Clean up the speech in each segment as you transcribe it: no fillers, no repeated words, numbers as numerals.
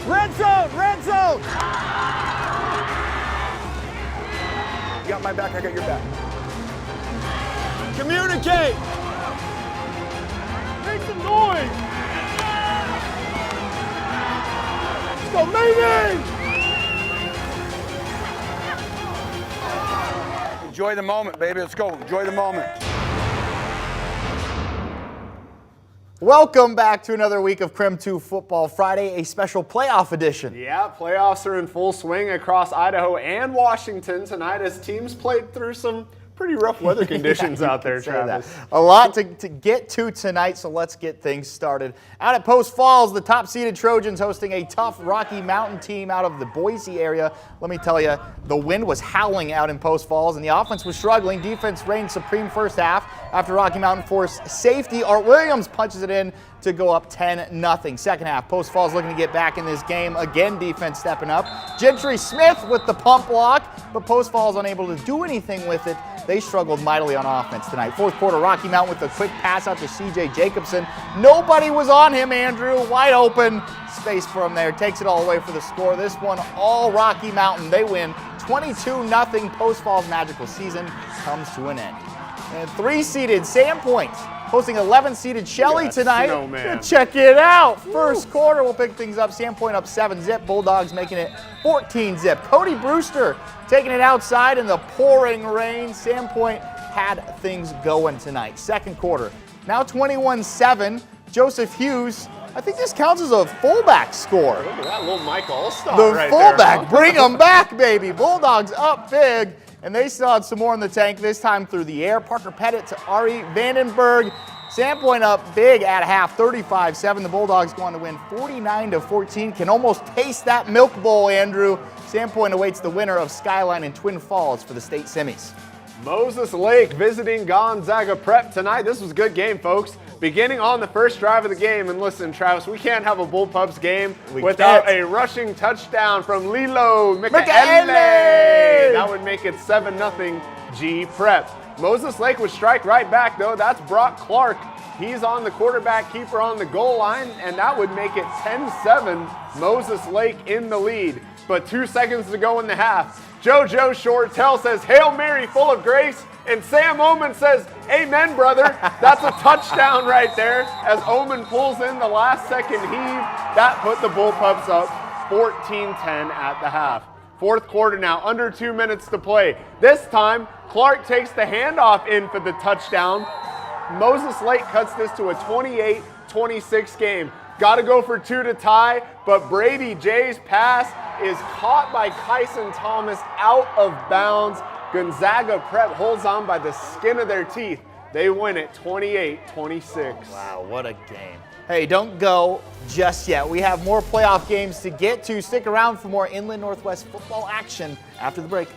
Red zone, red zone. You got my back, I got your back. Communicate. Make some noise. Let's go, Mayday. Enjoy the moment, baby. Let's go. Enjoy the moment. Welcome back to another week of KREM 2 Football Friday, a special playoff edition. Yeah, playoffs are in full swing across Idaho and Washington tonight as teams played through some pretty rough weather conditions out there, Travis. A lot to get to tonight, so let's get things started. Out at Post Falls, the top-seeded Trojans hosting a tough Rocky Mountain team out of the Boise area. Let me tell you, the wind was howling out in Post Falls, and the offense was struggling. Defense reigned supreme first half after Rocky Mountain forced safety. Art Williams punches it in to go up 10-0. Second half, Post Falls looking to get back in this game. Again, defense stepping up. Gentry Smith with the pump block, but Post Falls unable to do anything with it. They struggled mightily on offense tonight. Fourth quarter, Rocky Mountain with a quick pass out to C.J. Jacobson. Nobody was on him, Andrew. Wide open space for him there. Takes it all away for the score. This one, all Rocky Mountain. They win 22-0. Post Falls' magical season comes to an end. And three-seeded Sandpoint hosting 11-seeded Shelley tonight. Check it out. First quarter, we'll pick things up. Sandpoint up 7-zip. Bulldogs making it 14-zip. Cody Brewster taking it outside in the pouring rain. Sandpoint had things going tonight. Second quarter, now 21-7. Joseph Hughes, I think this counts as a fullback score. Look at that little Mike All-Star right there. The fullback, bring him back, baby. Bulldogs up big. And they still had some more in the tank, this time through the air. Parker Pettit to Ari Vandenberg. Sandpoint up big at half, 35-7. The Bulldogs going to win 49-14. Can almost taste that milk bowl, Andrew. Sandpoint awaits the winner of Skyline and Twin Falls for the state semis. Moses Lake visiting Gonzaga Prep tonight. This was a good game, folks. Beginning on the first drive of the game, and listen, Travis, we can't have a Bullpups game without a rushing touchdown from Lilo Mikaele. That would make it 7-0 G Prep. Moses Lake would strike right back, though. That's Brock Clark. He's on the quarterback keeper on the goal line, and that would make it 10-7, Moses Lake in the lead. But 2 seconds to go in the half. JoJo Shortell says, "Hail Mary, full of grace." And Sam Oman says, "Amen, brother." That's a touchdown right there as Oman pulls in the last second heave. That put the Bullpups up 14-10 at the half. Fourth quarter now, under 2 minutes to play. This time, Clark takes the handoff in for the touchdown. Moses Lake cuts this to a 28-26 game. Got to go for two to tie, but Brady J's pass is caught by Kyson Thomas out of bounds. Gonzaga Prep holds on by the skin of their teeth. They win it 28-26. Wow, what a game. Hey, don't go just yet. We have more playoff games to get to. Stick around for more Inland Northwest football action after the break.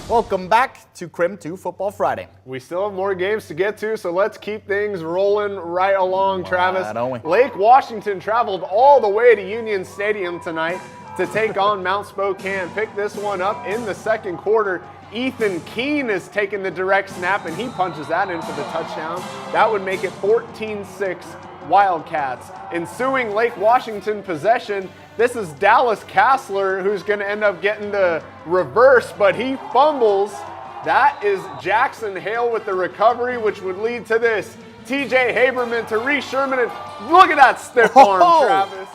Welcome back to KREM 2 Football Friday. We still have more games to get to, so let's keep things rolling right along, Travis. Don't we? Lake Washington traveled all the way to Union Stadium tonight to take on Mount Spokane. Pick this one up in the second quarter. Ethan Keene is taking the direct snap, and he punches that in for the touchdown. That would make it 14-6 Wildcats. Ensuing Lake Washington possession, this is Dallas Kassler who's going to end up getting the reverse, but he fumbles. That is Jackson Hale with the recovery, which would lead to this. TJ Haberman to Reese Sherman, and look at that stiff arm, Travis.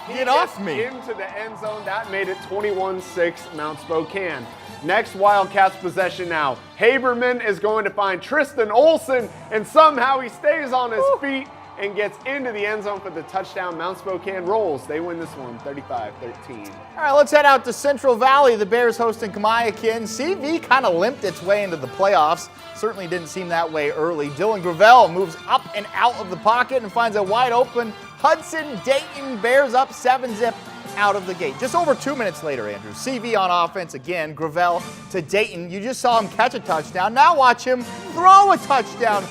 Get off me. Into the end zone. That made it 21-6 Mount Spokane. Next Wildcats possession now. Haberman is going to find Tristan Olsen, and somehow he stays on his feet and gets into the end zone for the touchdown. Mount Spokane rolls. They win this one 35-13. All right, let's head out to Central Valley. The Bears hosting Kamiakin. CV kind of limped its way into the playoffs. Certainly didn't seem that way early. Dylan Gravel moves up and out of the pocket and finds a wide open Hudson Dayton. Bears up 7-zip out of the gate. Just over 2 minutes later, Andrew. CV on offense again. Gravel to Dayton. You just saw him catch a touchdown. Now watch him throw a touchdown.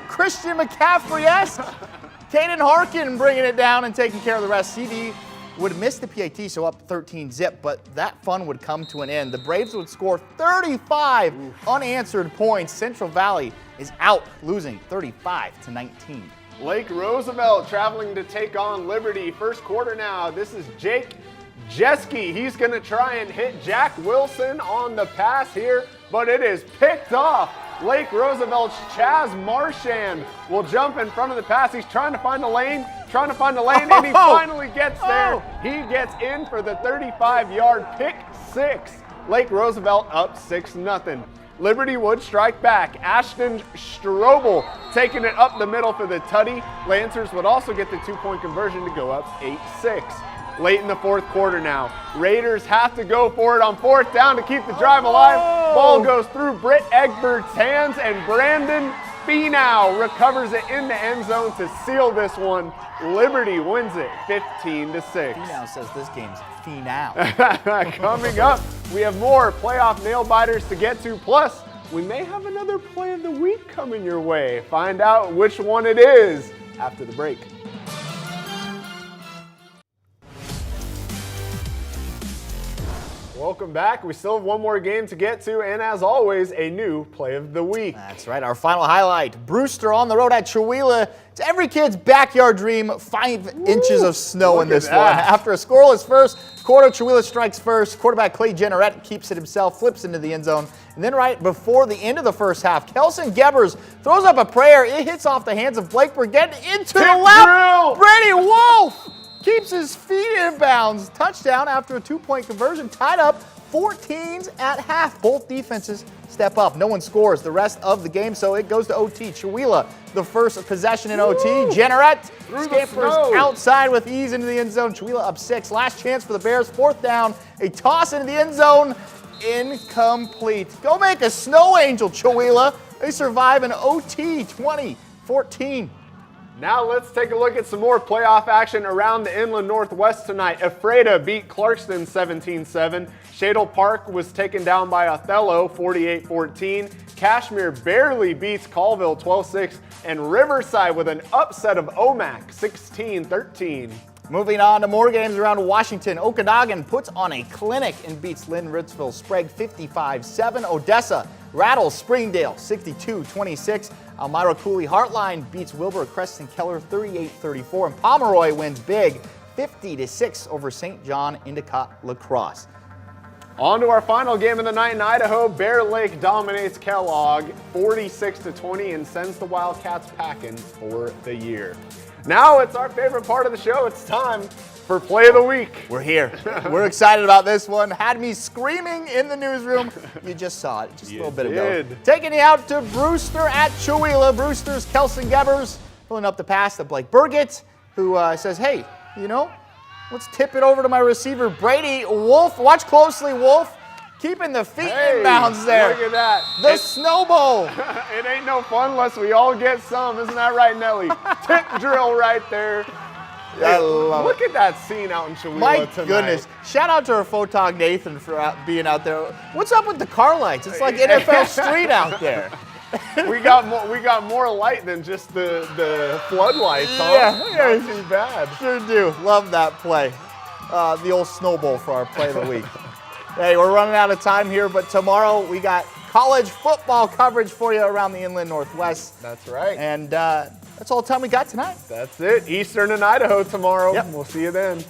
Christian McCaffrey-esque. Caden Harkin bringing it down and taking care of the rest. CV would miss the PAT, so up 13-zip, but that fun would come to an end. The Braves would score 35 unanswered points. Central Valley is out, losing 35-19. Lake Roosevelt traveling to take on Liberty. First quarter now. This is Jake Jeske. He's going to try and hit Jack Wilson on the pass here, but it is picked off. Lake Roosevelt's Chaz Marchand will jump in front of the pass. He's trying to find the lane, and he finally gets there. He gets in for the 35-yard pick six. Lake Roosevelt up 6-0. Liberty would strike back. Ashton Strobel taking it up the middle for the tutty. Lancers would also get the 2-point conversion to go up 8-6. Late in the fourth quarter now. Raiders have to go for it on fourth down to keep the drive alive. Ball goes through Britt Egbert's hands, and Brandon Finau recovers it in the end zone to seal this one. Liberty wins it 15-6. Finau says this game's Finau. Coming up, we have more playoff nail biters to get to. Plus, we may have another play of the week coming your way. Find out which one it is after the break. Welcome back. We still have one more game to get to, and as always, a new play of the week. That's right. Our final highlight, Brewster on the road at Chewelah. It's every kid's backyard dream. 5 inches of snow in this one. After a scoreless first quarter, Chewelah strikes first. Quarterback Clay Jenneret keeps it himself, flips into the end zone. And then right before the end of the first half, Kelson Gebbers throws up a prayer. It hits off the hands of Blake Burgett into the left. Brady Wolf keeps his feet in bounds. Touchdown after a 2-point conversion. Tied up 14s at half. Both defenses step up. No one scores the rest of the game, so it goes to OT. Chewelah, the first possession in OT. Jenneret scampers outside with ease into the end zone. Chewelah up 6. Last chance for the Bears. Fourth down. A toss into the end zone. Incomplete. Go make a snow angel, Chewelah. They survive an OT 20-14. Now let's take a look at some more playoff action around the Inland Northwest tonight. Ephrata beat Clarkston 17-7. Shadle Park was taken down by Othello 48-14. Cashmere barely beats Colville 12-6. And Riverside with an upset of Omak 16-13. Moving on to more games around Washington. Okanagan puts on a clinic and beats Lynn Ritzville Sprague 55-7. Odessa rattles Springdale 62-26. Elmira Cooley Heartline beats Wilbur Creston Keller 38-34. And Pomeroy wins big 50-6 over St. John Endicott Lacrosse. On to our final game of the night in Idaho. Bear Lake dominates Kellogg 46-20 and sends the Wildcats packing for the year. Now it's our favorite part of the show. It's time for Play of the Week. We're here. We're excited about this one. Had me screaming in the newsroom. You just saw it just a little bit ago. Taking you out to Brewster at Chewelah. Brewster's Kelson Gebbers pulling up the pass to Blake Burgett, who says, hey, let's tip it over to my receiver, Brady Wolf. Watch closely, Wolf. Keeping the feet in bounds there. Look at that. The snowball. It ain't no fun unless we all get some. Isn't that right, Nelly? Tip drill right there. I love Look at that scene out in Chewelah My tonight. goodness. Shout out to our photog Nathan for being out there. What's up with the car lights? It's like NFL Street out there. We got more light than just the floodlights. Yeah. Not too bad. Sure do. Love that play. The old snowball for our play of the week. Hey, we're running out of time here, but tomorrow we got college football coverage for you around the Inland Northwest. That's right. And that's all the time we got tonight. That's it. Eastern and Idaho tomorrow. Yep. We'll see you then.